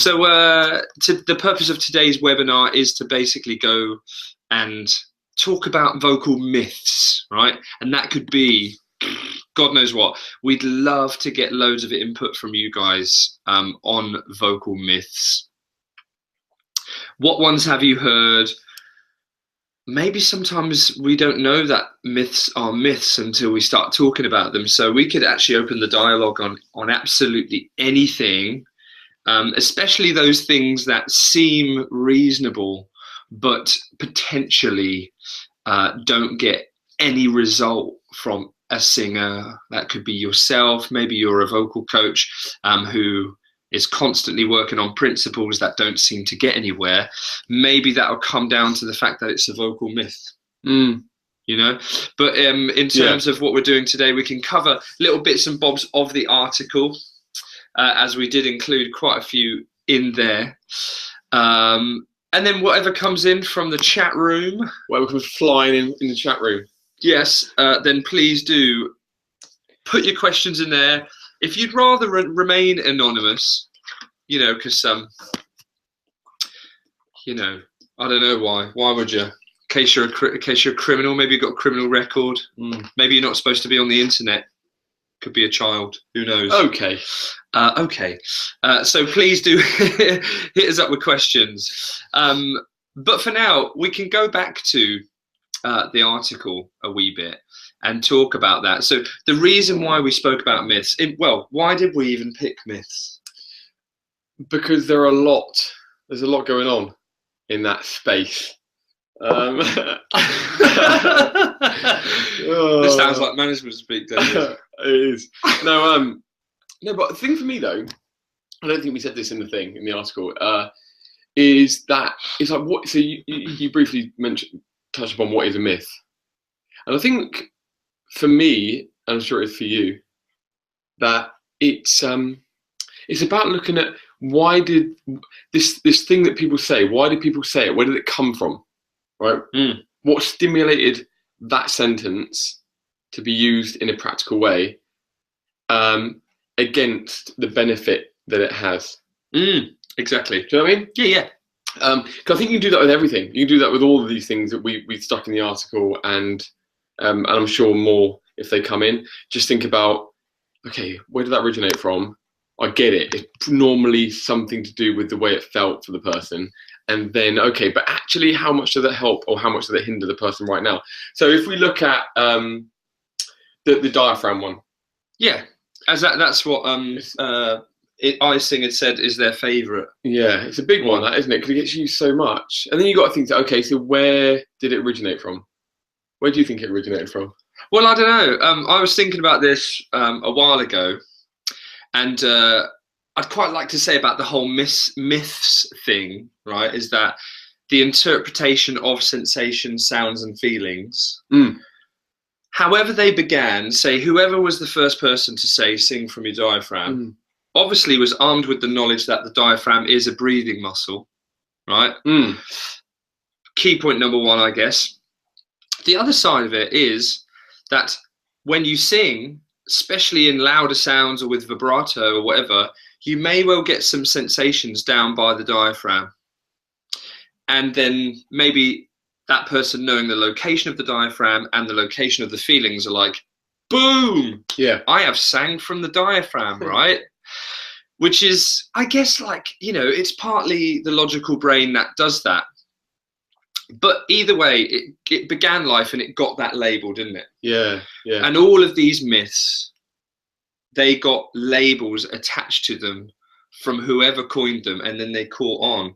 So the purpose of today's webinar is to basically go and talk about vocal myths, right? And that could be God knows what. We'd love to get loads of input from you guys on vocal myths. What ones have you heard? Maybe sometimes we don't know that myths are myths until we start talking about them. So we could actually open the dialogue on absolutely anything, especially those things that seem reasonable but potentially don't get any result from a singer. That could be yourself. Maybe you're a vocal coach who is constantly working on principles that don't seem to get anywhere. Maybe that'll come down to the fact that it's a vocal myth. You know, but in terms of what we're doing today, we can cover little bits and bobs of the article, as we did include quite a few in there. And then whatever comes in from the chat room. Whatever comes flying in the chat room. Yes, then please do put your questions in there. If you'd rather remain anonymous, you know, because you know, I don't know why. Why would you? In case you're a criminal, maybe you've got a criminal record. Maybe you're not supposed to be on the internet. Could be a child. Who knows? Okay. Okay. So please do hit us up with questions. But for now, we can go back to the article a wee bit and talk about that. So the reason why we spoke about myths, well, why did we even pick myths? Because there's a lot going on in that space. This sounds like management speak, doesn't it? It is. No, but the thing for me though, I don't think we said this in the article, is that it's like what. So you briefly touched upon what is a myth, and I think for me, and I'm sure it's for you, that it's about looking at why did this thing that people say, why did people say it? Where did it come from? Right? What stimulated that sentence to be used in a practical way against the benefit that it has? Exactly. Do you know what I mean? Yeah. Because I think you can do that with everything. You can do that with all of these things that we stuck in the article, and I'm sure more if they come in. Just think about, okay, where did that originate from? I get it. It's normally something to do with the way it felt for the person. And then, okay, but actually how much does that help or how much does it hinder the person right now? So if we look at the diaphragm one. Yeah, as that's what Icing had said is their favourite. Yeah, it's a big one, that, isn't it? Because it gets used so much. And then you got to think, okay, so where did it originate from? Where do you think it originated from? Well, I don't know. I was thinking about this a while ago, and I'd quite like to say about the whole myths thing, right, is that the interpretation of sensations, sounds and feelings, however they began, say whoever was the first person to say sing from your diaphragm, obviously was armed with the knowledge that the diaphragm is a breathing muscle, right? Key point number one, I guess. The other side of it is that when you sing, especially in louder sounds or with vibrato or whatever, you may well get some sensations down by the diaphragm. And then maybe that person knowing the location of the diaphragm and the location of the feelings are like, boom, yeah, I have sang from the diaphragm, right? Which is, I guess, like, you know, it's partly the logical brain that does that. But either way, it began life and it got that label, didn't it? Yeah. And all of these myths, they got labels attached to them from whoever coined them, and then they caught on.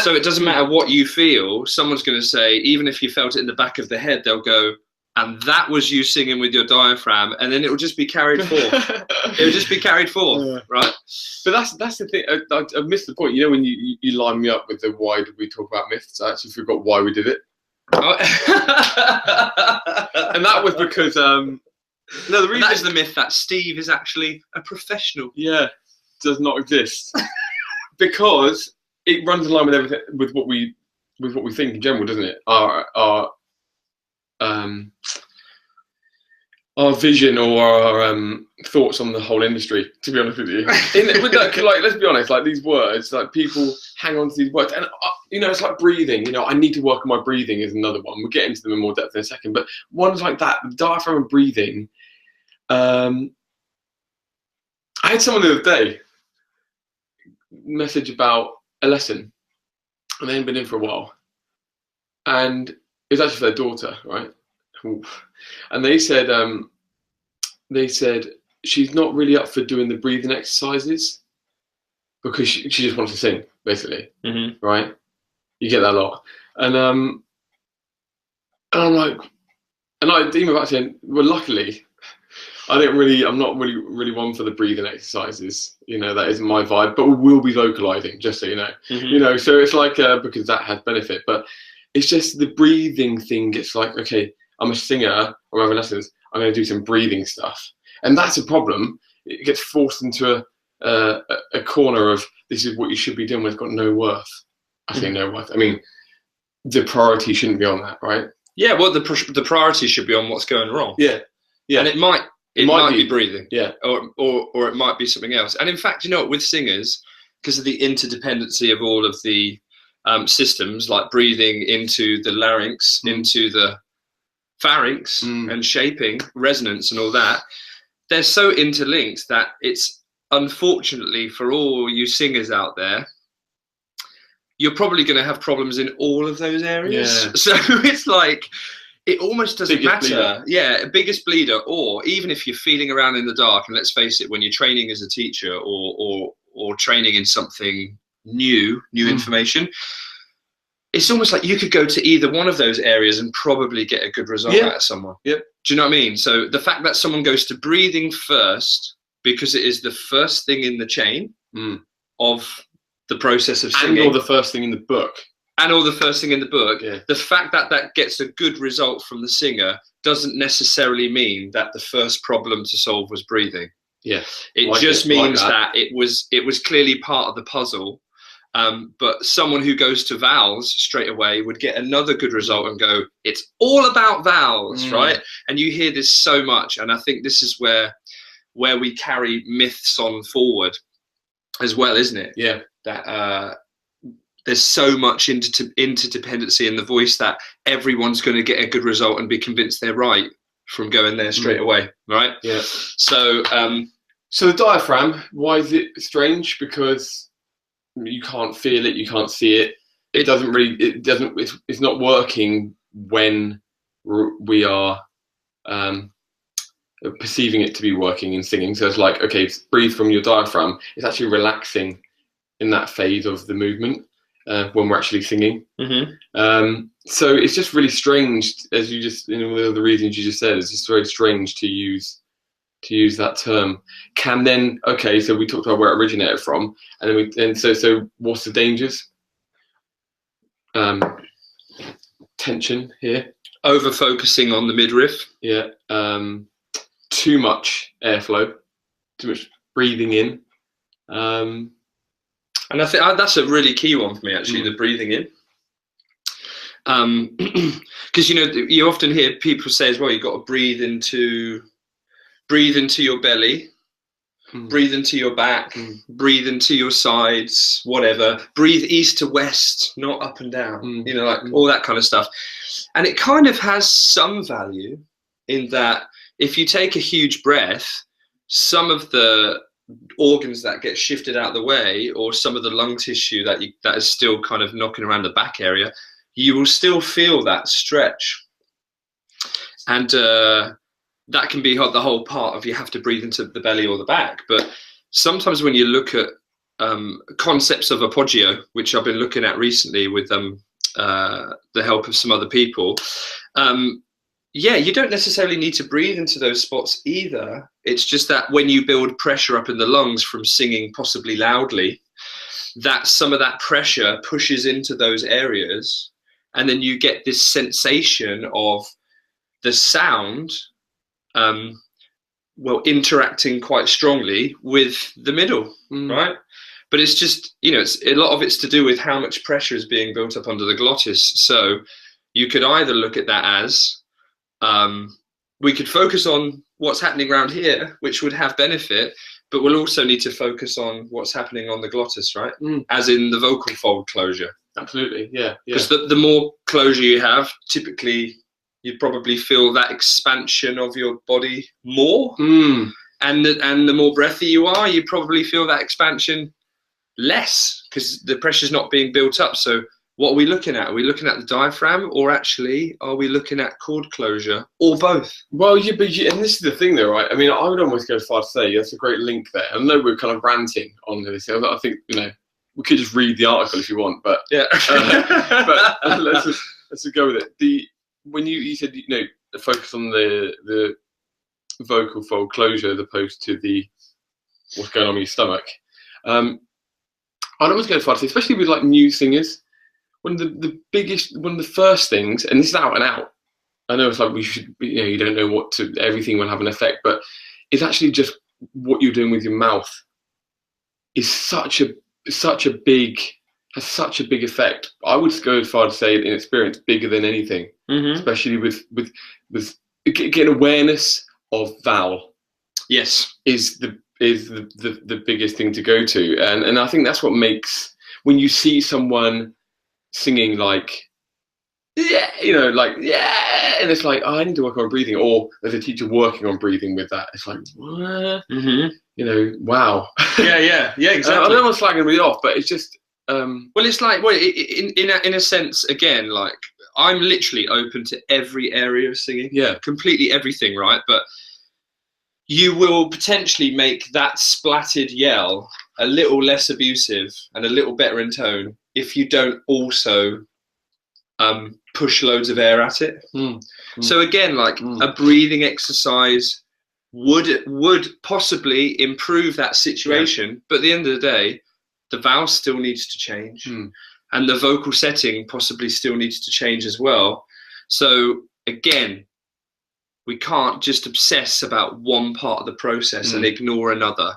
So it doesn't matter what you feel, someone's going to say, even if you felt it in the back of the head, they'll go, and that was you singing with your diaphragm, and then it will just be carried forth. It will just be carried forth, right? But that's the thing. I missed the point. You know, when you line me up with the why did we talk about myths, I actually forgot why we did it. And that was because no, the reason that is the myth that Steve is actually a professional. Yeah, does not exist. Because it runs in line with everything, with what we think in general, doesn't it? our vision or our thoughts on the whole industry, to be honest with you. Like, let's be honest, like these words, like people hang on to these words, and you know, it's like breathing. You know, I need to work on my breathing is another one. We'll get into them in more depth in a second, but ones like that, the diaphragm and breathing. I had someone the other day message about a lesson, and they hadn't been in for a while, and it was actually for their daughter, right? And they said she's not really up for doing the breathing exercises because she just wants to sing, basically, right? You get that a lot, and I'm like, and I emailed back saying, well, luckily, I'm not really one for the breathing exercises. You know, that isn't my vibe. But we will be vocalizing, just so you know. You know, so it's like because that has benefit, but it's just the breathing thing. It's like, okay, I'm a singer, I'm having lessons, I'm going to do some breathing stuff. And that's a problem. It gets forced into a corner of this is what you should be doing when it's got no worth. I say no worth. I mean, the priority shouldn't be on that, right? Yeah, well, the priority should be on what's going wrong. Yeah. And it might be breathing. Yeah. Or it might be something else. And in fact, you know, with singers, because of the interdependency of all of the systems, like breathing into the larynx, into the pharynx, and shaping, resonance and all that, they're so interlinked that it's, unfortunately for all you singers out there, you're probably going to have problems in all of those areas. So it's like, it almost doesn't matter. Bleeder. Yeah, biggest bleeder, or even if you're feeling around in the dark, and let's face it, when you're training as a teacher or training in something new information, it's almost like you could go to either one of those areas and probably get a good result out of someone. Yep. Do you know what I mean? So the fact that someone goes to breathing first, because it is the first thing in the chain of the process of singing. And or the first thing in the book. Yeah. The fact that that gets a good result from the singer doesn't necessarily mean that the first problem to solve was breathing. Yeah. It just means that it was clearly part of the puzzle. But someone who goes to vowels straight away would get another good result and go, it's all about vowels, right? And you hear this so much. And I think this is where we carry myths on forward as well, isn't it? Yeah. That there's so much interdependency in the voice that everyone's going to get a good result and be convinced they're right from going there straight away, right? Yeah. So the diaphragm, why is it strange? Because you can't feel it, you can't see it. It's not working when we are perceiving it to be working in singing. So it's like, okay, breathe from your diaphragm. It's actually relaxing in that phase of the movement when we're actually singing. So it's just really strange, as you just, in all the reasons you just said, it's just very strange to use that term. So we talked about where it originated from, and so what's the dangers? Tension here. Over focusing on the midriff. Yeah. Too much airflow, too much breathing in. And I think that's a really key one for me, actually, the breathing in. Because, you know, you often hear people say as well, you've got to breathe into your belly, breathe into your back, breathe into your sides, whatever. Breathe east to west, not up and down, you know, like all that kind of stuff. And it kind of has some value in that if you take a huge breath, some of the organs that get shifted out of the way, or some of the lung tissue that is still kind of knocking around the back area, you will still feel that stretch. And that can be the whole part of you have to breathe into the belly or the back. But sometimes when you look at concepts of appoggio, which I've been looking at recently with the help of some other people, you don't necessarily need to breathe into those spots either. It's just that when you build pressure up in the lungs from singing possibly loudly, that some of that pressure pushes into those areas, and then you get this sensation of the sound interacting quite strongly with the middle, right? But it's just, you know, a lot of it's to do with how much pressure is being built up under the glottis. So you could either look at that as we could focus on what's happening around here, which would have benefit, but we'll also need to focus on what's happening on the glottis, right? As in the vocal fold closure. Absolutely, yeah. Because the more closure you have, typically you'd probably feel that expansion of your body more. And the more breathy you are, you probably feel that expansion less because the pressure's not being built up. So what are we looking at? Are we looking at the diaphragm, or actually are we looking at cord closure, or both? Well, yeah, but and this is the thing though, right? I mean, I would almost go as far to say that's a great link there. I know we're kind of ranting on this. I think, you know, we could just read the article if you want, but yeah. But let's just go with it. When you said, you know, focus on the vocal fold closure as opposed to the what's going on with your stomach. I'd almost go as far to say, especially with like new singers, one of the first things, and this is out and out. I know it's like we should, you know, you don't know everything will have an effect, but it's actually just what you're doing with your mouth is has such a big effect. I would go as far to say, in experience, bigger than anything, especially with getting awareness of vowel. Yes, is the biggest thing to go to, and I think that's what makes, when you see someone singing like, yeah, you know, like, yeah, and it's like, oh, I need to work on breathing, or there's a teacher working on breathing with that. It's like, what? You know, wow. yeah, exactly. I don't want to slagging me off, but it's just, well, it's like, well, in a sense, again, like, I'm literally open to every area of singing. Yeah, completely everything, right? But you will potentially make that splattered yell a little less abusive and a little better in tone if you don't also push loads of air at it. So again, like a breathing exercise would possibly improve that situation, but at the end of the day, the vowel still needs to change, and the vocal setting possibly still needs to change as well. So again, we can't just obsess about one part of the process and ignore another.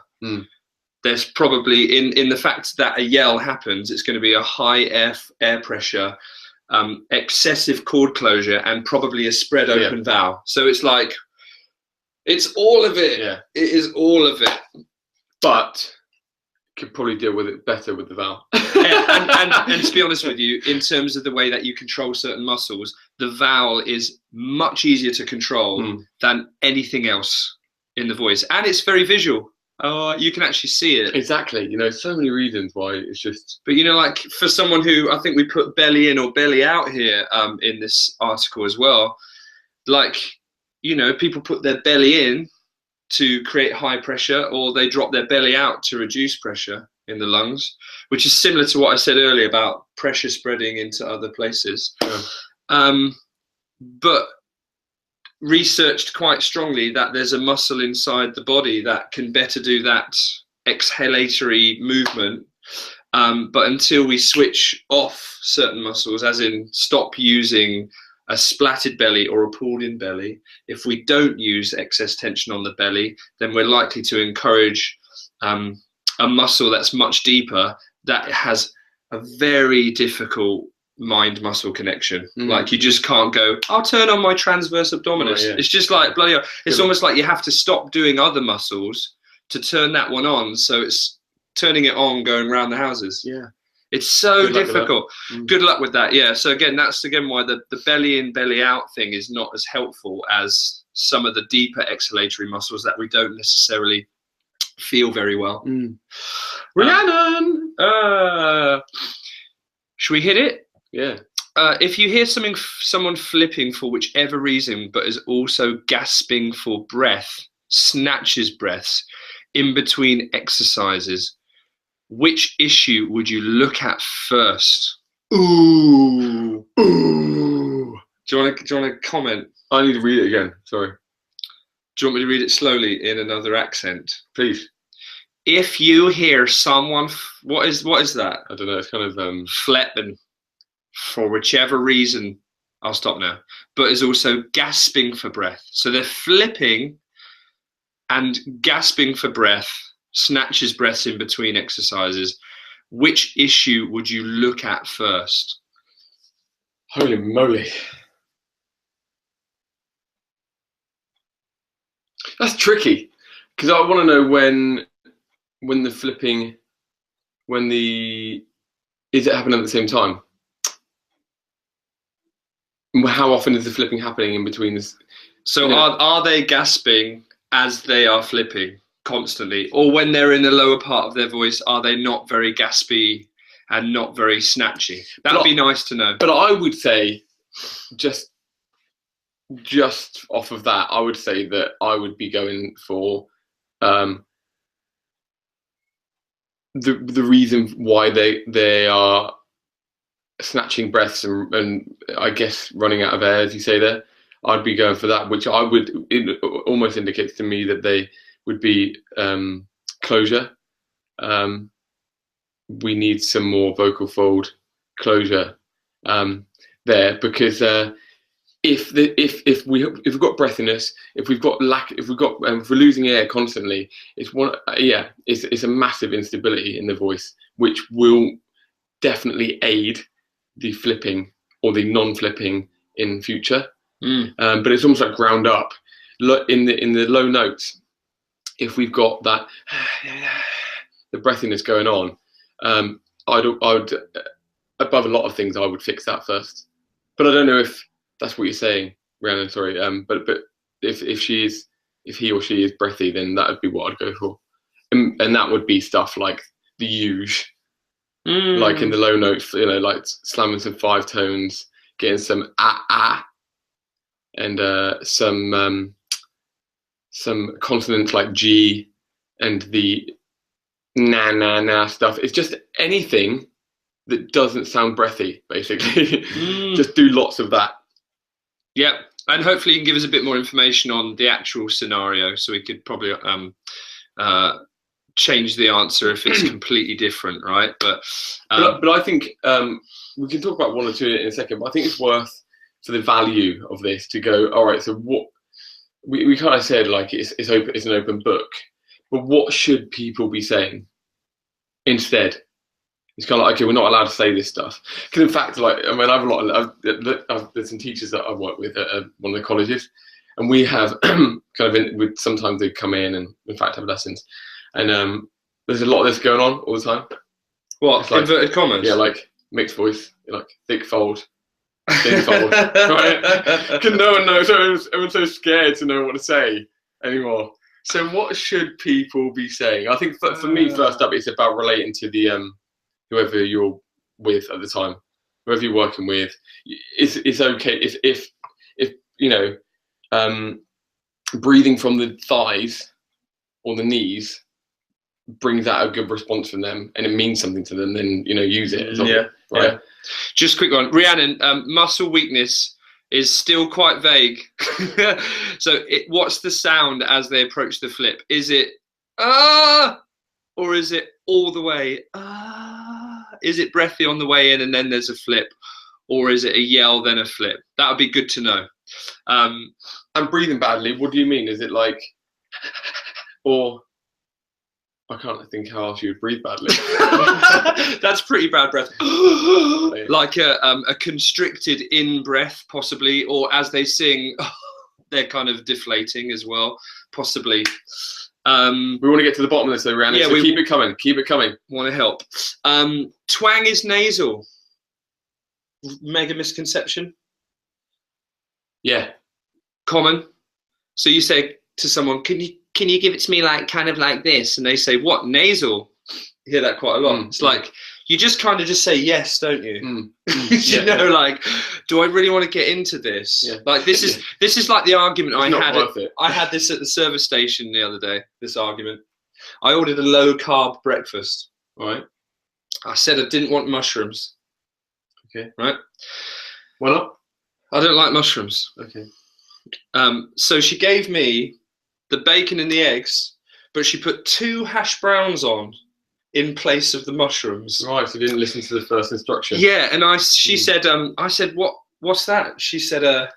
There's probably, in the fact that a yell happens, it's going to be a high air pressure, excessive cord closure, and probably a spread open vowel. So it's like, it's all of it. Yeah. It is all of it. But could probably deal with it better with the vowel. and to be honest with you, in terms of the way that you control certain muscles, the vowel is much easier to control than anything else in the voice, and it's very visual. You can actually see it. Exactly. You know, so many reasons why it's just. But you know, like for someone who, I think we put belly in or belly out here in this article as well. Like, you know, people put their belly in to create high pressure, or they drop their belly out to reduce pressure in the lungs, which is similar to what I said earlier about pressure spreading into other places. But researched quite strongly that there's a muscle inside the body that can better do that exhalatory movement. But until we switch off certain muscles, as in stop using a splatted belly or a pulled in belly, if we don't use excess tension on the belly, then we're likely to encourage a muscle that's much deeper, that has a very difficult mind muscle connection. Like, you just can't go, I'll turn on my transverse abdominis. It's just like bloody hell. It's almost like you have to stop doing other muscles to turn that one on. So it's turning it on going around the houses. It's so difficult. Good luck with that. Yeah. So again, that's why the belly in, belly out thing is not as helpful as some of the deeper exhalatory muscles that we don't necessarily feel very well. Rhiannon! Should we hit it? Yeah. If you hear someone flipping for whichever reason, but is also gasping for breath, snatches breaths in between exercises, which issue would you look at first? Ooh. Do you want to comment? I need to read it again. Sorry. Do you want me to read it slowly in another accent? Please. If you hear someone, what is that? I don't know. It's kind of flipping for whichever reason. I'll stop now. But is also gasping for breath. So they're flipping and gasping for breath, snatches breaths in between exercises. Which issue would you look at first? Holy moly. That's tricky because I want to know when the flipping, is it happening at the same time? How often is the flipping happening in between this? So are they gasping as they are flipping constantly, or when they're in the lower part of their voice, are they not very gaspy and not very snatchy? That would be nice to know. But I would say, just off of that, I would say that I would be going for the reason why they are snatching breaths and I guess running out of air, as you say there. I'd be going for that, which it almost indicates to me that they would be closure. We need some more vocal fold closure there, because if we've got breathiness, if we're losing air constantly, it's a massive instability in the voice, which will definitely aid the flipping or the non-flipping in future. But it's almost like ground up in the low notes. If we've got that the breathiness going on, I would above a lot of things I would fix that first. But I don't know if that's what you're saying, Rhiannon. Sorry, but if he or she is breathy, then that would be what I'd go for, and that would be stuff like the usual. Like in the low notes, like slamming some 5 tones, getting some and some consonants like G and the na stuff. It's just anything that doesn't sound breathy, basically. Just do lots of that. Yep, and hopefully you can give us a bit more information on the actual scenario, so we could probably change the answer if it's completely different, right? But I think we can talk about one or two in a second, but I think it's worth, for the value of this, to go, all right, so what we kind of said, like it's an open book, but what should people be saying instead? It's kind of like, okay, we're not allowed to say this stuff. Because in fact, like, I mean, there's some teachers that I've worked with at one of the colleges, and we have sometimes they come in and in fact have lessons, and there's a lot of this going on all the time. What, like, inverted commas? Yeah, like mixed voice, like thick fold, thin fold, right? Because no one knows. Everyone's so scared to know what to say anymore. So what should people be saying? I think for me, first up, it's about relating to the whoever you're with at the time, whoever you're working with. It's okay if breathing from the thighs or the knees brings out a good response from them and it means something to them, then use it. Right. Yeah. Just a quick one, Rhiannon. Muscle weakness is still quite vague. So what's the sound as they approach the flip? Is it or is it all the way Is it breathy on the way in and then there's a flip, or is it a yell then a flip? That would be good to know. And breathing badly, what do you mean? Is it like, or I can't think how else you would breathe badly. That's pretty bad breath. Like a constricted in breath, possibly, or as they sing, they're kind of deflating as well, possibly. We want to get to the bottom of this, though, Rhiannon. Yeah, so keep it coming. Keep it coming. Want to help. Twang is nasal. Mega misconception. Yeah. Common. So you say to someone, "Can you give it to me like kind of like this?" And they say, "What, nasal?" You hear that quite a lot. It's like you just kind of just say yes, don't you? Like, do I really want to get into this? Yeah. Like this is like the argument I had this at the service station the other day. This argument. I ordered a low carb breakfast. Right. I said I didn't want mushrooms. Okay. Right. Why not? I don't like mushrooms. Okay. So she gave me the bacon and the eggs, but she put 2 hash browns on in place of the mushrooms. Right, so you didn't listen to the first instruction. Yeah, and she said, I said, what's that? She said,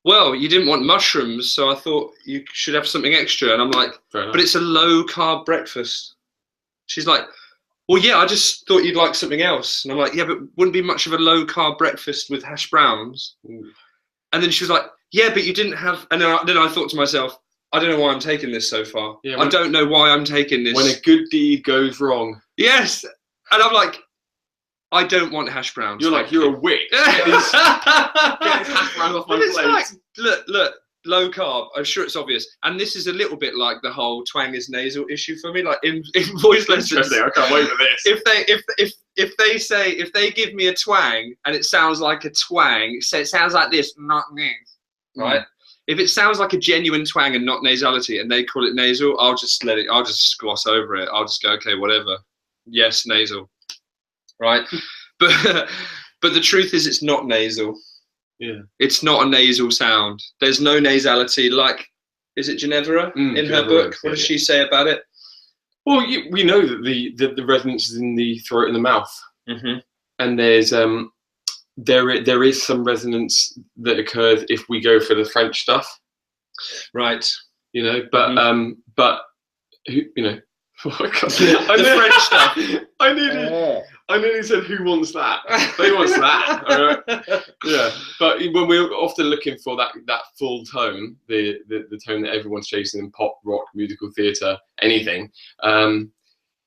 well, you didn't want mushrooms, so I thought you should have something extra. And I'm like, but it's a low carb breakfast. She's like, well, yeah, I just thought you'd like something else. And I'm like, yeah, but wouldn't be much of a low carb breakfast with hash browns. And then she was like, yeah, but you didn't have, and then I thought to myself, I don't know why I'm taking this so far. Yeah, I don't know why I'm taking this. When a good deed goes wrong. Yes, and I'm like, I don't want hash browns. You're like, you're a witch. Get these hash browns off my plate. Like, look, low carb. I'm sure it's obvious. And this is a little bit like the whole twang is nasal issue for me. Like in voice lessons, I can't wait for this. If they give me a twang and it sounds like a twang, so it sounds like this, not this, right? If it sounds like a genuine twang and not nasality, and they call it nasal, I'll just gloss over it. I'll just go, okay, whatever. Yes, nasal, right? But the truth is, it's not nasal. Yeah, it's not a nasal sound. There's no nasality. Like, is it Ginevra in her book? What does she say about it? Well, we know that the resonance is in the throat and the mouth, and there is some resonance that occurs if we go for the French stuff, right? You know, but who, you know, the French stuff. I nearly said, who wants that? They wants that. All right? Yeah, but when we're often looking for that full tone, the tone that everyone's chasing in pop, rock, musical theatre, anything,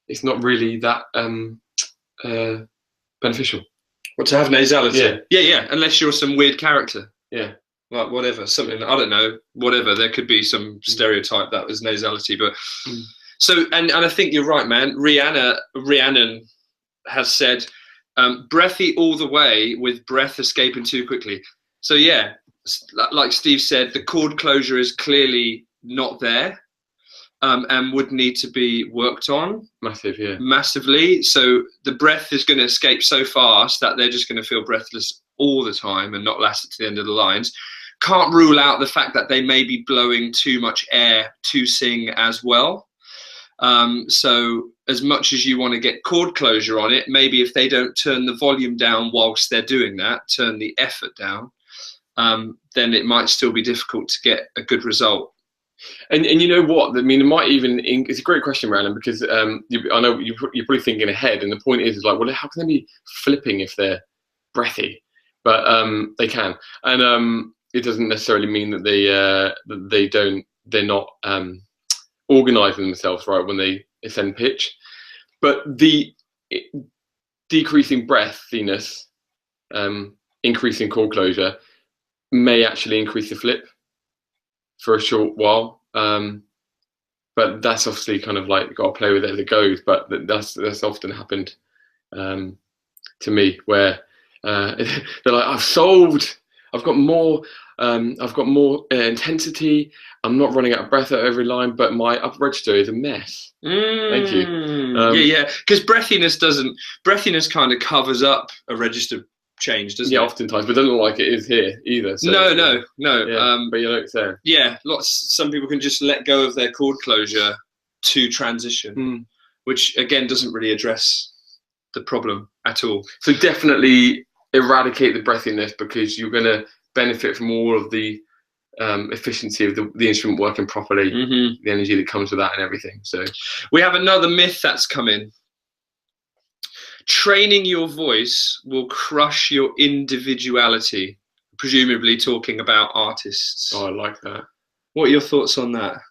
it's not really that beneficial. What, to have nasality? Yeah. Unless you're some weird character. Yeah. Like whatever, something, I don't know, whatever. There could be some stereotype that was nasality, but so and I think you're right, man. Rhiannon has said, breathy all the way with breath escaping too quickly. So yeah, like Steve said, the chord closure is clearly not there, and would need to be worked on. Massively. So the breath is going to escape so fast that they're just going to feel breathless all the time and not last it to the end of the lines. Can't rule out the fact that they may be blowing too much air to sing as well. So as much as you want to get chord closure on it, maybe if they don't turn the volume down whilst they're doing that, turn the effort down, then it might still be difficult to get a good result. And you know what? I mean, it might even. It's a great question, Rhiannon, because I know you're probably thinking ahead, and the point is like, well, how can they be flipping if they're breathy? But they can, and it doesn't necessarily mean that they're not organising themselves right when they ascend pitch. But the decreasing breathiness, increasing chord closure, may actually increase the flip for a short while, but that's obviously kind of like got to play with it as it goes. But that's often happened to me, where they're like, I've got more intensity. I'm not running out of breath at every line, but my upper register is a mess. Thank you. Yeah, because breathiness kind of covers up a register change, doesn't it? Yeah, oftentimes, but it doesn't look like it is here either. So, no. Yeah, but you know what I'm saying. Yeah, some people can just let go of their chord closure to transition, which again doesn't really address the problem at all. So definitely eradicate the breathiness, because you're going to benefit from all of the efficiency of the instrument working properly, the energy that comes with that and everything. So we have another myth that's come in. Training your voice will crush your individuality, presumably talking about artists. Oh, I like that. What are your thoughts on that?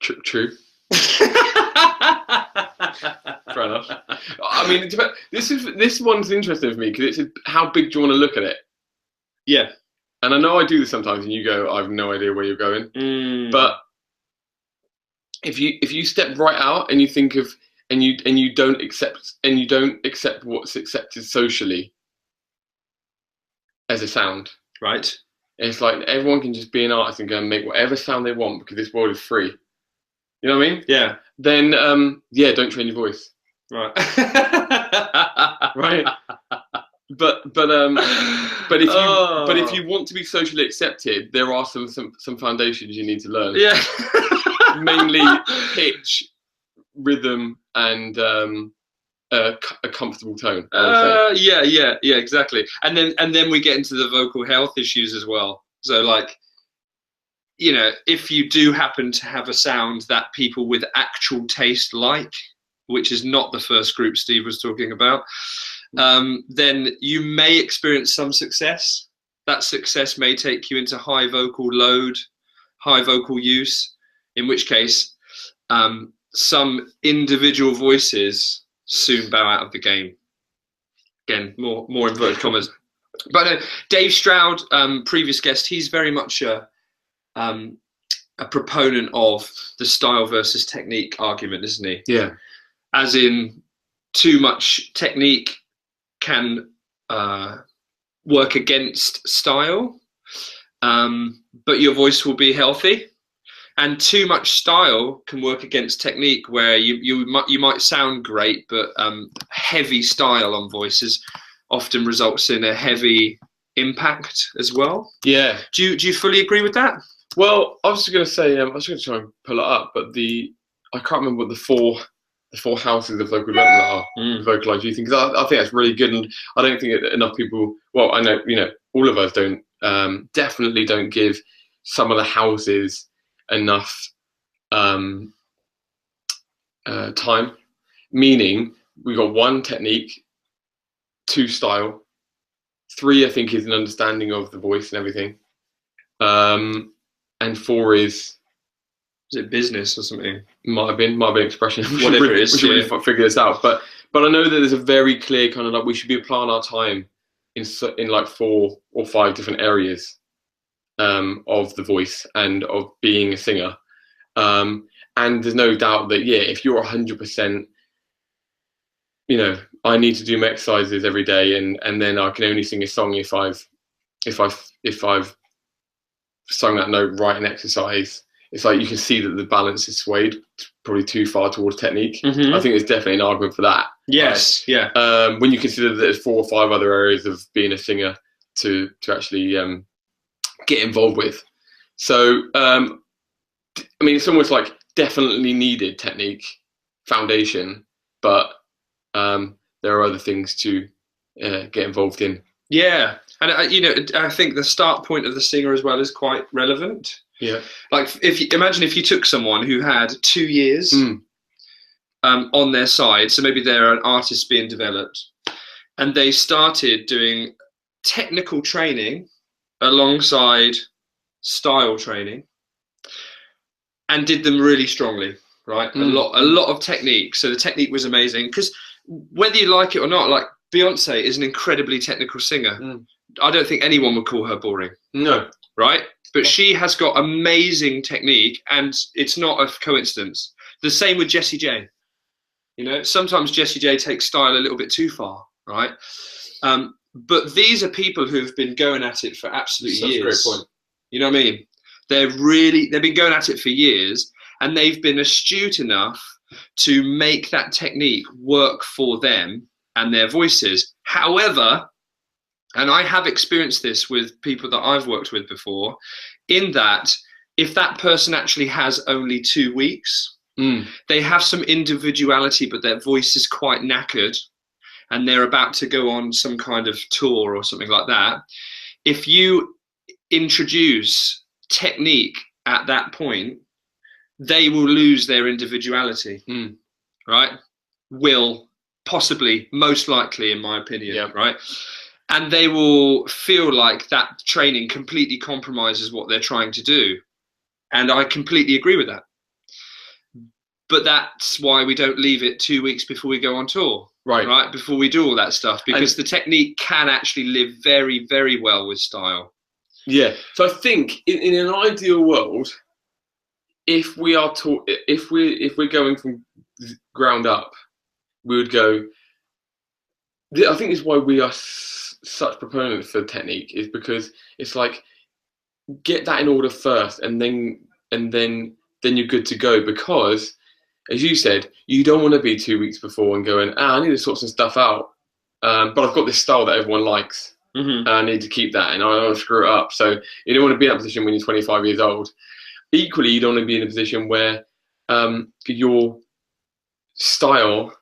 True. Fair enough. I mean, this one's interesting for me, because it's how big do you want to look at it? Yeah. And I know I do this sometimes, and you go, I have no idea where you're going. But if you step right out and you think of and you don't accept what's accepted socially as a sound, right? It's like everyone can just be an artist and go and make whatever sound they want, because this world is free. You know what I mean? Yeah. Then don't train your voice. Right. Right. But if you want to be socially accepted, there are some foundations you need to learn. Yeah. Mainly pitch, rhythm, and a comfortable tone. Yeah, exactly. And then we get into the vocal health issues as well. So like, you know, if you do happen to have a sound that people with actual taste like, which is not the first group Steve was talking about, then you may experience some success. that success may take you into high vocal load, high vocal use, in which case some individual voices soon bow out of the game. Again, more inverted commas. But Dave Stroud, previous guest, he's very much a proponent of the style versus technique argument, isn't he? Yeah. As in, too much technique can work against style, but your voice will be healthy. And too much style can work against technique, where you might sound great, but heavy style on voices often results in a heavy impact as well. Yeah. Do you fully agree with that? Well, I was going to say, I was going to try and pull it up, but I can't remember what the four houses of vocal development are. Vocalize you think? Because I think that's really good, and I don't think enough people. Well, I know all of us don't definitely don't give some of the houses enough time. Meaning, we got 1, technique, 2, style, 3, I think, is an understanding of the voice and everything, and 4 is it business or something? Might have been expression. Whatever it is, we should really figure this out. But I know that there's a very clear kind of like we should be applying our time in like 4 or 5 different areas of the voice and of being a singer. And there's no doubt that if you're 100%, I need to do my exercises every day, and then I can only sing a song if I've sung that note right in exercise. It's like you can see that the balance is swayed probably too far towards technique. I think there's definitely an argument for that. Yes, right? Yeah. When you consider that there's 4 or 5 other areas of being a singer to actually get involved with. So, I mean, it's almost like definitely needed technique, foundation, but there are other things to get involved in. Yeah, and I think the start point of the singer as well is quite relevant. Yeah, like imagine if you took someone who had 2 years on their side, so maybe they're an artist being developed, and they started doing technical training alongside style training, and did them really strongly, right? A lot of technique. So the technique was amazing, because whether you like it or not, like Beyonce is an incredibly technical singer. I don't think anyone would call her boring. No, right? But she has got amazing technique, and it's not a coincidence. The same with Jessie J. Sometimes Jessie J takes style a little bit too far, right? But these are people who've been going at it for absolute years. That's a great point. You know what I mean? They've been going at it for years, and they've been astute enough to make that technique work for them and their voices. However, and I have experienced this with people that I've worked with before, in that if that person actually has only 2 weeks, they have some individuality, but their voice is quite knackered, and they're about to go on some kind of tour or something like that. If you introduce technique at that point, they will lose their individuality, right? Will possibly, most likely, in my opinion, right? And they will feel like that training completely compromises what they're trying to do. And I completely agree with that. But that's why we don't leave it 2 weeks before we go on tour, right? Before we do all that stuff, because the technique can actually live very, very well with style. Yeah. So I think in an ideal world, if we're going from ground up, we would go. I think it's why we are such proponents for technique, is because it's like get that in order first, and then you're good to go. Because, as you said, you don't want to be 2 weeks before and going, I need to sort some stuff out, but I've got this style that everyone likes, and I need to keep that, and I don't want to screw it up. So you don't want to be in that position when you're 25 years old. Equally, you don't want to be in a position where your style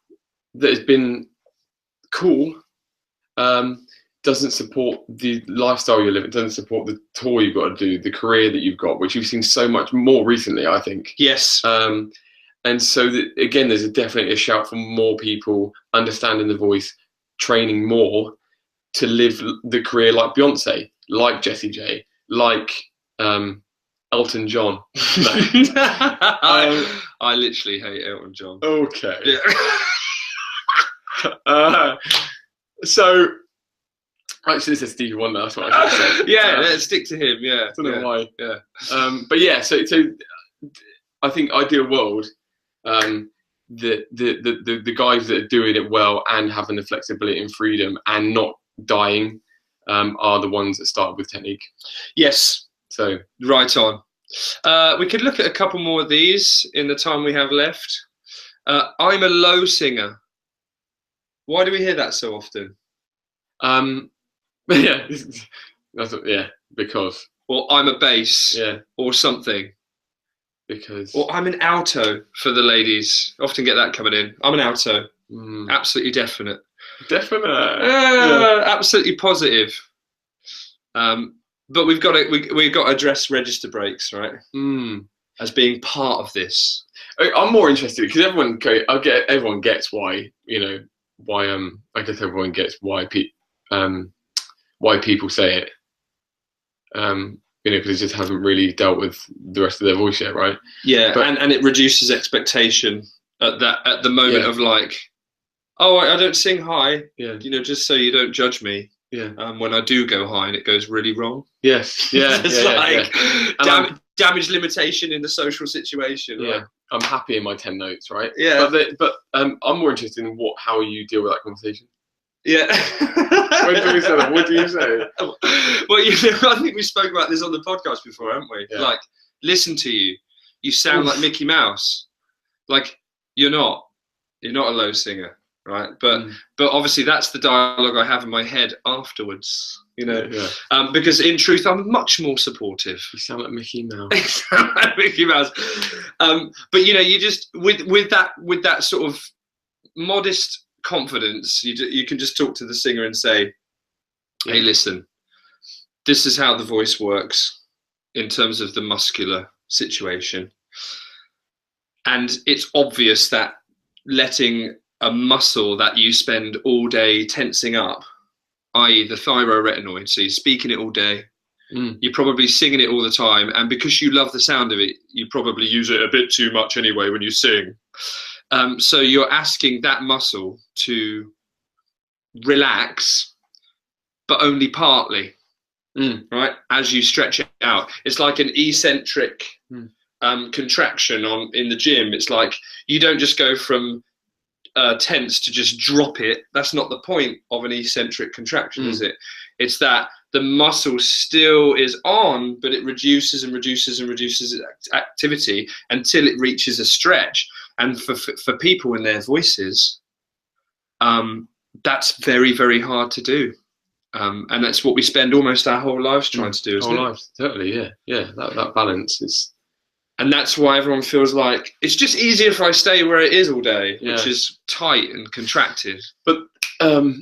that has been cool doesn't support the lifestyle you live. It doesn't support the tour you've got to do, the career that you've got, which you've seen so much more recently, I think. Yes. And so again, there's definitely a shout for more people understanding the voice, training more to live the career like Beyonce. like Jessie J, like Elton John. No. I literally hate Elton John. Okay. Yeah. So actually, this is Stevie Wonder. That's what I should say. Yeah, let's stick to him. Yeah, I don't know why. Yeah. But yeah, so I think ideal world, the guys that are doing it well and having the flexibility and freedom and not dying are the ones that start with technique. Yes. So right on. We could look at a couple more of these in the time we have left. I'm a low singer. Why do we hear that so often? Yeah, because. Or I'm a bass. Yeah. Or something. Because. Or I'm an alto for the ladies. Often get that coming in. I'm an alto. Absolutely definite. Definite. Absolutely positive. But we've got to address register breaks, right? As being part of this. I'm more interested because everyone gets why, I guess everyone gets why people say it. Because they just haven't really dealt with the rest of their voice yet, right? Yeah, and it reduces expectation at the moment of like, oh, I don't sing high. Yeah. Just so you don't judge me. Yeah. When I do go high and it goes really wrong. Yes. Yeah. It's damage limitation in the social situation. Yeah. Right? I'm happy in my 10 notes, right? Yeah. But I'm more interested in how you deal with that conversation. Yeah. When do we say that? What do you say? Well, I think we spoke about this on the podcast before, haven't we? Yeah. Like, listen to you. You sound like Mickey Mouse. Like, you're not a low singer, right? But obviously that's the dialogue I have in my head afterwards, because in truth I'm much more supportive. You sound like Mickey Mouse. You sound like Mickey Mouse. But you just with that sort of modest confidence, you can just talk to the singer and say, hey, listen, this is how the voice works in terms of the muscular situation. And it's obvious that letting a muscle that you spend all day tensing up, i.e. the thyroretinoid, so you're speaking it all day, you're probably singing it all the time, and because you love the sound of it, you probably use it a bit too much anyway when you sing. So you're asking that muscle to relax, but only partly, right? As you stretch it out. It's like an eccentric contraction in the gym. It's like you don't just go from tense to just drop it. That's not the point of an eccentric contraction, is it? It's that the muscle still is on, but it reduces and reduces and reduces its activity until it reaches a stretch. And for people in their voices, that's very, very hard to do. And that's what we spend almost our whole lives trying to do, isn't it? Lives, totally, yeah. That balance is... And that's why everyone feels like it's just easier if I stay where it is all day, which is tight and contracted. But I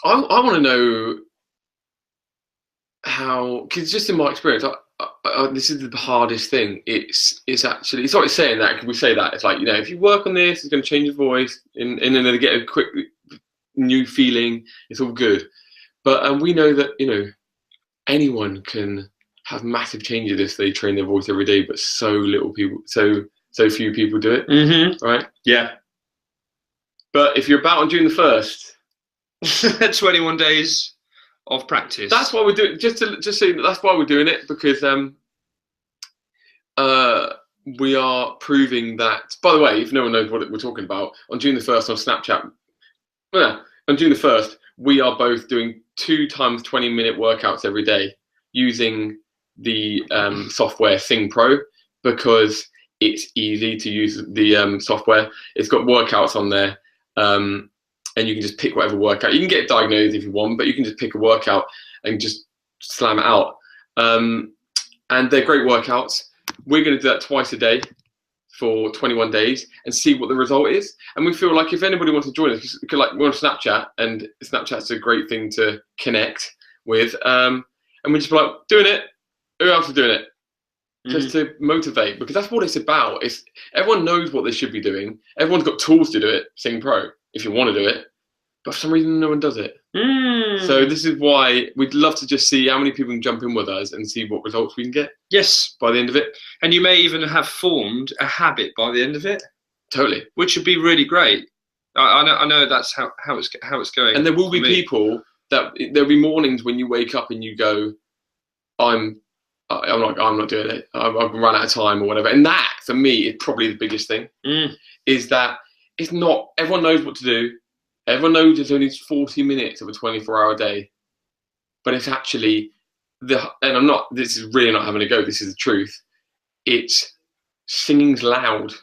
want to know how, because just in my experience, this is the hardest thing. It's actually, it's like saying that, because we say that, it's like, if you work on this, it's going to change your voice, and then they get a quick new feeling, it's all good. But we know that, anyone can have massive changes if they train their voice every day, but so few people do it, right? Yeah. But if you're about on June the 1st, 21 days of practice. That's why we're doing. Just so that's why we're doing it, because we are proving that. By the way, if no one knows what we're talking about, on June the 1st on Snapchat, on June the 1st, we are both doing 2 times 20-minute workouts every day using the software Sing Pro, because it's easy to use the software. It's got workouts on there, and you can just pick whatever workout. You can get diagnosed if you want, but you can just pick a workout and just slam it out. And they're great workouts. We're going to do that twice a day for 21 days and see what the result is. And we feel like if anybody wants to join us, we're on Snapchat, and Snapchat's a great thing to connect with. And we just be like, doing it. Who else is doing it? Just to motivate, because that's what it's about. Everyone knows what they should be doing. Everyone's got tools to do it. Sing Pro, if you want to do it. but for some reason no one does it. So this is why we'd love to just see how many people can jump in with us and see what results we can get. Yes, by the end of it. And you may even have formed a habit by the end of it. Totally, which would be really great. I know that's how it's going. And there will be people that there'll be mornings when you wake up and you go, I'm not doing it. I've run out of time or whatever. And that for me is probably the biggest thing. Is that it's not everyone knows what to do. Everyone knows there's only 40 minutes of a 24-hour day, but it's actually this is really not having a go. This is the truth. It's singing's loud.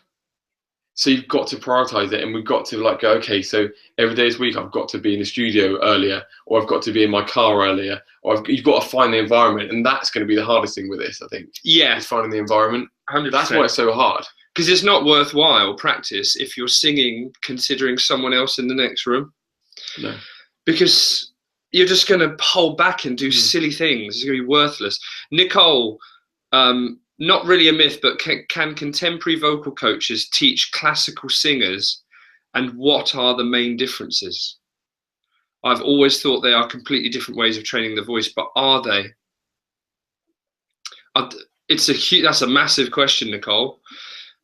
So you've got to prioritize it, and we've got to go, okay, so every day this week I've got to be in the studio earlier, or I've got to be in my car earlier, or you've got to find the environment, and that's going to be the hardest thing with this, I think. Yeah. Is finding the environment. 100%. That's why it's so hard. Because it's not worthwhile practice if you're singing considering someone else in the next room. No. Because you're just going to hold back and do silly things. It's going to be worthless. Nicole, not really a myth, but can contemporary vocal coaches teach classical singers, and what are the main differences? I've always thought they are completely different ways of training the voice, but are they? That's a massive question, Nicole.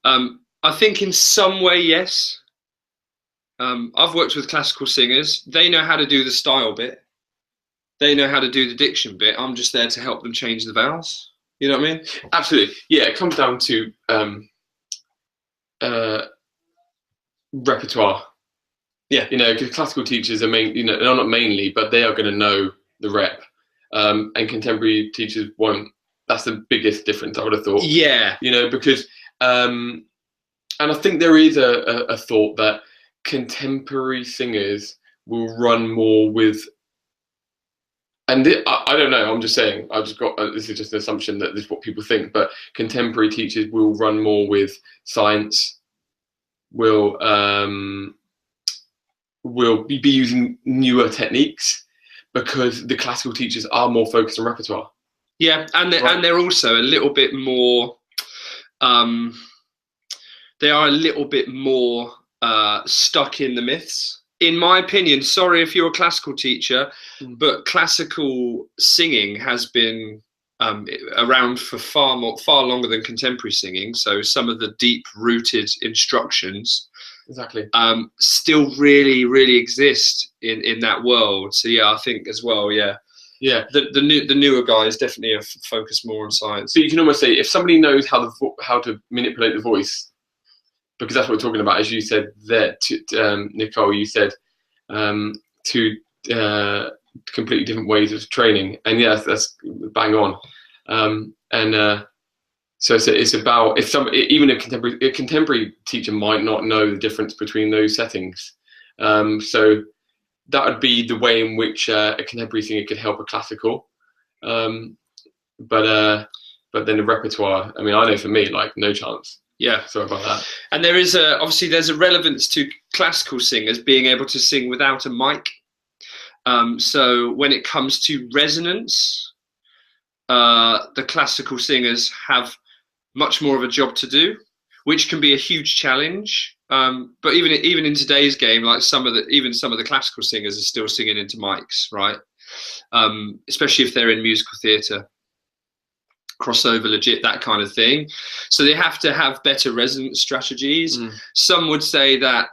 I think in some way, yes. I've worked with classical singers. They know how to do the style bit. They know how to do the diction bit. I'm just there to help them change the vowels. You know what I mean? Absolutely. Yeah, it comes down to repertoire. Yeah. Because classical teachers are they're not mainly, but they are going to know the rep. And contemporary teachers won't. That's the biggest difference, I would have thought. Yeah. Because, and I think there is a thought that contemporary singers will run more with. And I don't know. I'm just saying. This is just an assumption that this is what people think. But contemporary teachers will run more with science. Will be using newer techniques because the classical teachers are more focused on repertoire. Yeah, and they're also a little bit more. They are a little bit more stuck in the myths. In my opinion, sorry if you're a classical teacher, but classical singing has been around for far longer than contemporary singing. So some of the deep-rooted instructions, exactly, still really, really exist in that world. So yeah, I think as well, yeah. Yeah, the newer guys definitely are focused more on science. So you can almost say if somebody knows how to manipulate the voice, because that's what we're talking about, as you said there, Nicole, you said two completely different ways of training, and yes, that's bang on. So it's about even a contemporary teacher might not know the difference between those settings. So that would be the way in which a contemporary singer could help a classical. But then the repertoire, I mean, I know for me, no chance. Yeah. Sorry about that. And there is obviously there's a relevance to classical singers being able to sing without a mic. So when it comes to resonance, the classical singers have much more of a job to do, which can be a huge challenge. But even in today's game, some of the classical singers are still singing into mics, right? Especially if they're in musical theatre, crossover, legit, that kind of thing. So they have to have better resonance strategies. Some would say that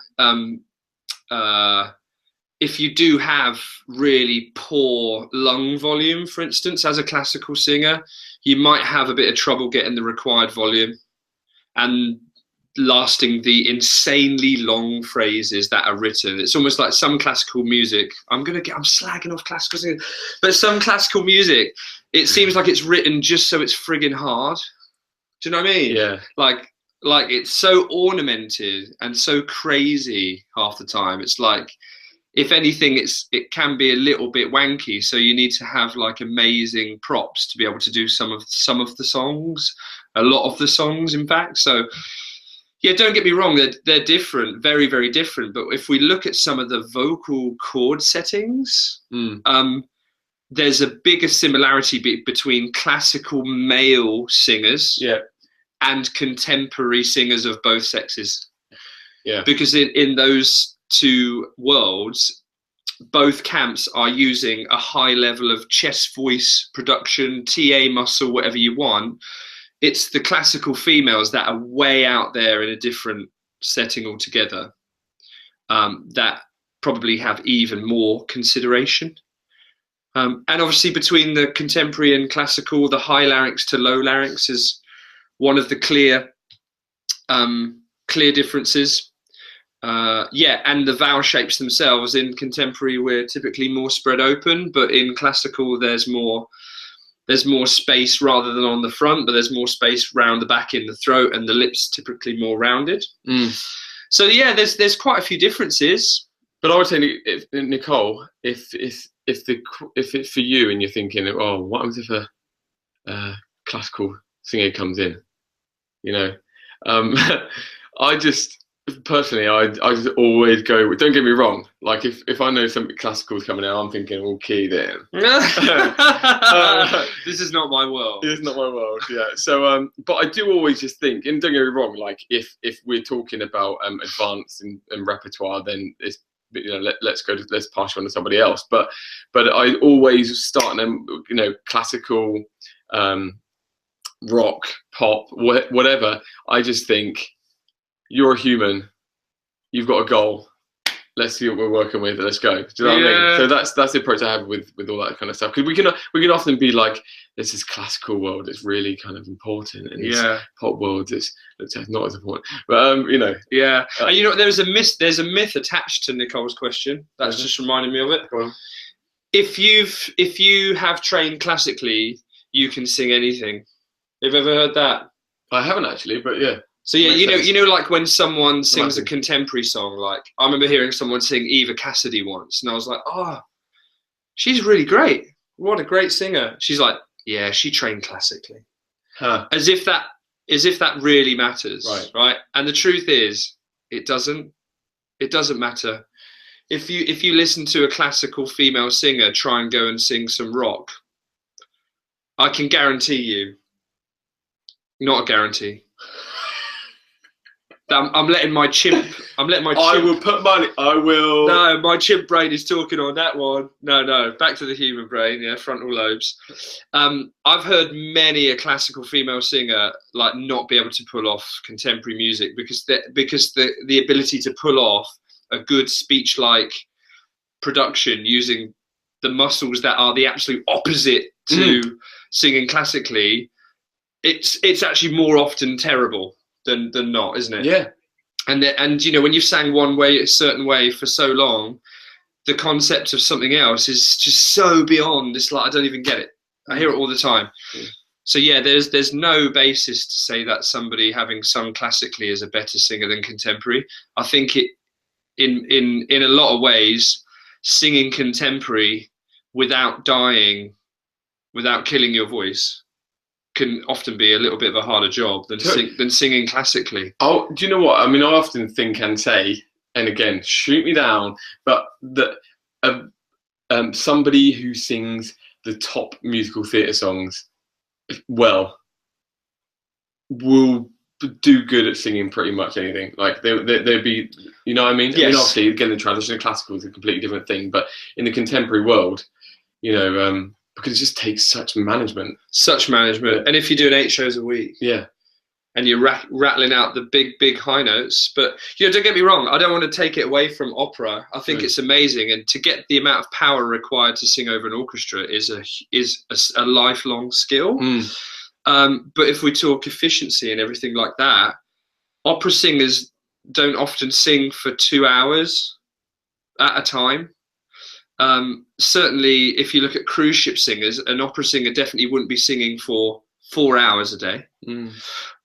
if you do have really poor lung volume, for instance, as a classical singer, you might have a bit of trouble getting the required volume and lasting the insanely long phrases that are written. It's almost like some classical music. I'm slagging off classical singing, but some classical music, it seems like it's written just so it's frigging hard. Do you know what I mean? Yeah. Like it's so ornamented and so crazy half the time. It's like, if anything, it can be a little bit wanky. So you need to have amazing props to be able to do some of the songs, a lot of the songs, in fact. So yeah, don't get me wrong, they're different, very, very different. But if we look at some of the vocal chord settings, there's a bigger similarity between classical male singers and contemporary singers of both sexes. Yeah. Because in those two worlds, both camps are using a high level of chest voice production, TA muscle, whatever you want. It's the classical females that are way out there in a different setting altogether, that probably have even more consideration. And obviously between the contemporary and classical, the high larynx to low larynx is one of the clear differences. And the vowel shapes themselves in contemporary, we're typically more spread open, but in classical there's more space rather than on the front, but there's more space round the back in the throat, and the lips typically more rounded. So yeah, there's quite a few differences. But I would say, Nicole, if it's for you and you're thinking, oh, what happens if a classical singer comes in? You know, I just personally, I just always go. Don't get me wrong. Like if I know something classical is coming out, I'm thinking, well, key then. This is not my world. It's not my world. Yeah. So, but I do always just think, and don't get me wrong. Like if we're talking about advanced and repertoire, then it's, you know, let's pass you on to somebody else. But I always start them, you know, classical, rock, pop, whatever. I just think, you're a human. You've got a goal. Let's see what we're working with. Let's go. Do you know what I mean? So that's the approach I have with all that kind of stuff. Because we can often be like, this is classical world. It's really kind of important, and this pop world is not as important. But you know, And you know, there's a myth attached to Nicole's question. That's just reminded me of it. Go on. If you have trained classically, you can sing anything. Have you ever heard that? I haven't actually, but yeah. So yeah, you know, like when someone sings a contemporary song, like I remember hearing someone sing Eva Cassidy once, and I was like, oh, she's really great. What a great singer. She's like, yeah, she trained classically. As if that really matters, right? And the truth is, it doesn't matter. If you listen to a classical female singer try and go and sing some rock, I can guarantee you, not a guarantee. I'm letting my chimp. I will put money. I will. No, my chimp brain is talking on that one. No. Back to the human brain. Yeah, frontal lobes. I've heard many a classical female singer like not be able to pull off contemporary music because the ability to pull off a good speech-like production using the muscles that are the absolute opposite to singing classically, it's actually more often terrible than not, isn't it? Yeah. And you know, when you've sang a certain way for so long, the concept of something else is just so beyond. It's like I don't even get it. I hear it all the time. So yeah, there's no basis to say that somebody having sung classically is a better singer than contemporary. I think it in a lot of ways, singing contemporary without dying, without killing your voice, can often be a little bit of a harder job than singing classically. Oh, do you know what? I mean, I often think and say, and again, shoot me down, but that somebody who sings the top musical theatre songs well will do good at singing pretty much anything. Like they'd be, you know what I mean? Yes. I mean, obviously, again, the traditional classical is a completely different thing, but in the contemporary world, you know, because it just takes such management. And if you're doing 8 shows a week, and you're rattling out the big high notes, but you know, don't get me wrong, I don't want to take it away from opera. I think it's amazing, and to get the amount of power required to sing over an orchestra is a lifelong skill. But if we talk efficiency and everything like that, opera singers don't often sing for 2 hours at a time. Certainly, if you look at cruise ship singers, an opera singer definitely wouldn't be singing for 4 hours a day,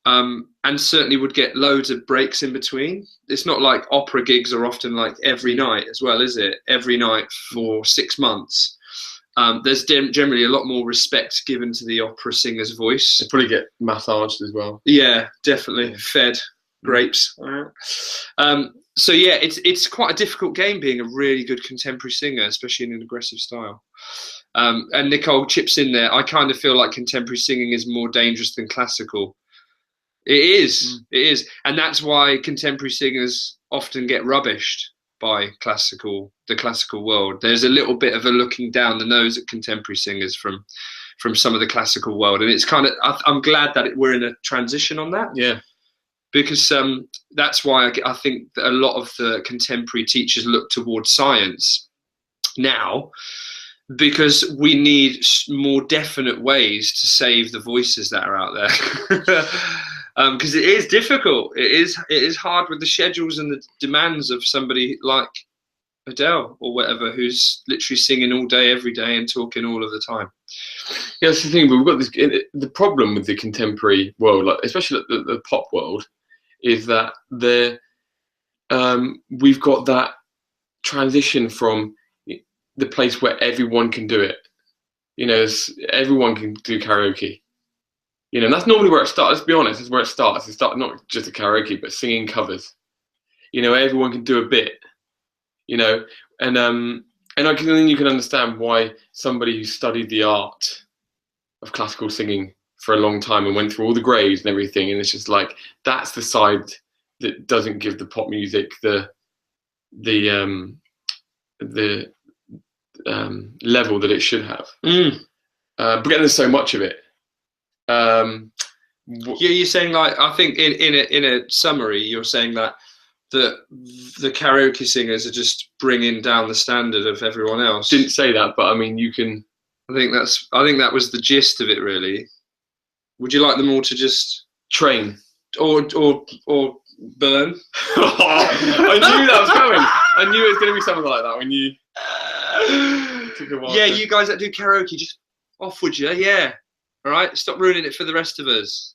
and certainly would get loads of breaks in between. It's not like opera gigs are often like every night as well, is it? Every night for 6 months. There's generally a lot more respect given to the opera singer's voice. They probably get massaged as well. Yeah, definitely. Fed grapes. So yeah, it's quite a difficult game being a really good contemporary singer, especially in an aggressive style. And Nicole chips in there. I kind of feel like contemporary singing is more dangerous than classical. It is, and that's why contemporary singers often get rubbished. by the classical world. There's a little bit of a looking down the nose at contemporary singers from some of the classical world, and it's kind of, I'm glad that we're in a transition on that. Yeah. Because that's why I think that a lot of the contemporary teachers look towards science now, because we need more definite ways to save the voices that are out there. Because it is difficult. It is hard with the schedules and the demands of somebody like Adele or whatever, who's literally singing all day, every day, and talking all of the time. Yeah, that's the thing. But we've got this. The problem with the contemporary world, like especially the pop world, is that we've got that transition from the place where everyone can do it. You know, everyone can do karaoke. You know, and that's normally where it starts. Let's be honest, that's where it starts. It starts not just a karaoke, but singing covers. You know, everyone can do a bit. You know, and then you can understand why somebody who studied the art of classical singing for a long time and went through all the grades and everything, and it's just like, that's the side that doesn't give the pop music the level that it should have. But there's so much of it. You're saying, like, I think in a summary, you're saying that the karaoke singers are just bringing down the standard of everyone else. Didn't say that, but I mean, you can. I think that was the gist of it, really. Would you like them all to just train or burn? I knew that was coming. I knew it was going to be something like that when you. Yeah, you guys that do karaoke, just off, would you? Yeah. All right, stop ruining it for the rest of us.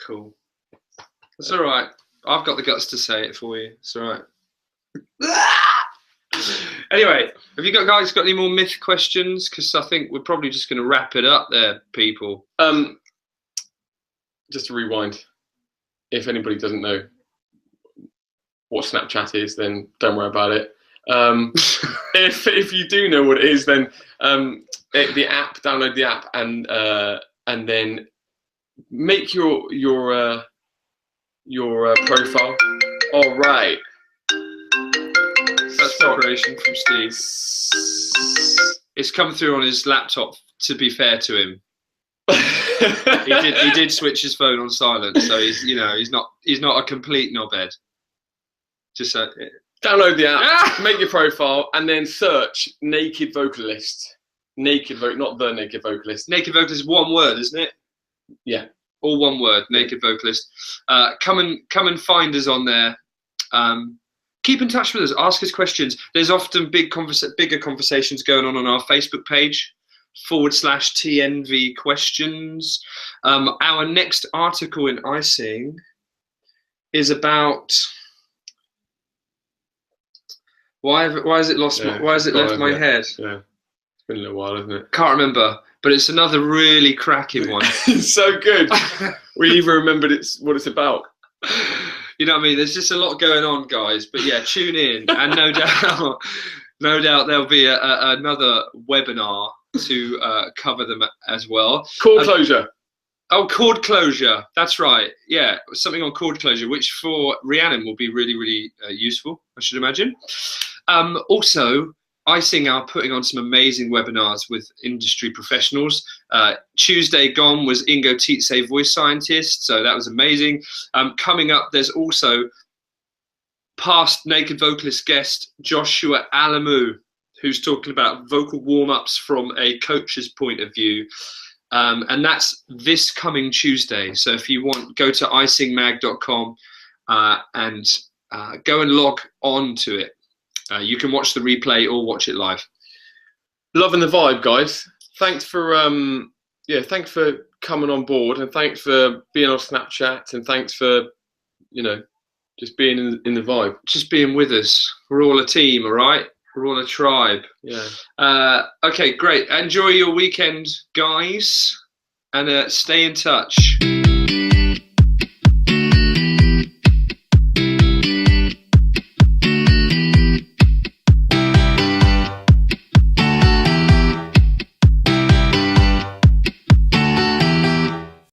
Cool. That's all right. I've got the guts to say it for you. It's all right. Anyway, have you guys got any more myth questions? Because I think we're probably just going to wrap it up there, people. Just to rewind, if anybody doesn't know what Snapchat is, then don't worry about it. If you do know what it is, then the app, download the app, and then make your profile. All right. That's preparation from Steve. It's come through on his laptop, to be fair to him. he did switch his phone on silent, so he's not a complete knobhead. Just download the app, make your profile, and then search naked vocalist. Not the naked vocalist. Naked vocalist, one word, isn't it? Yeah. All one word, naked vocalist. Come and find us on there. Keep in touch with us. Ask us questions. There's often bigger conversations going on our Facebook page /TNV questions. Our next article in Icing is about why has it lost? Why has it left my head? Yeah, it's been a little while, hasn't it? Can't remember. But it's another really cracking one. It's so good. We even remembered what it's about. You know what I mean? There's just a lot going on, guys. But yeah, tune in, and no doubt there'll be another webinar to cover them as well. Chord closure. Oh, chord closure. That's right. Yeah, something on chord closure, which for Rhiannon will be really, really useful, I should imagine. Also, Icing are putting on some amazing webinars with industry professionals. Tuesday gone was Ingo Tietze, voice scientist, so that was amazing. Coming up, there's also past naked vocalist guest Joshua Alamu, who's talking about vocal warm-ups from a coach's point of view. And that's this coming Tuesday. So if you want, go to icingmag.com and go and log on to it. You can watch the replay or watch it live. Loving the vibe, guys. Thanks for thanks for coming on board, and thanks for being on Snapchat, and thanks for just being in the vibe, just being with us. We're all a team, all right? We're all a tribe. Yeah. Okay, great. Enjoy your weekend, guys, and stay in touch.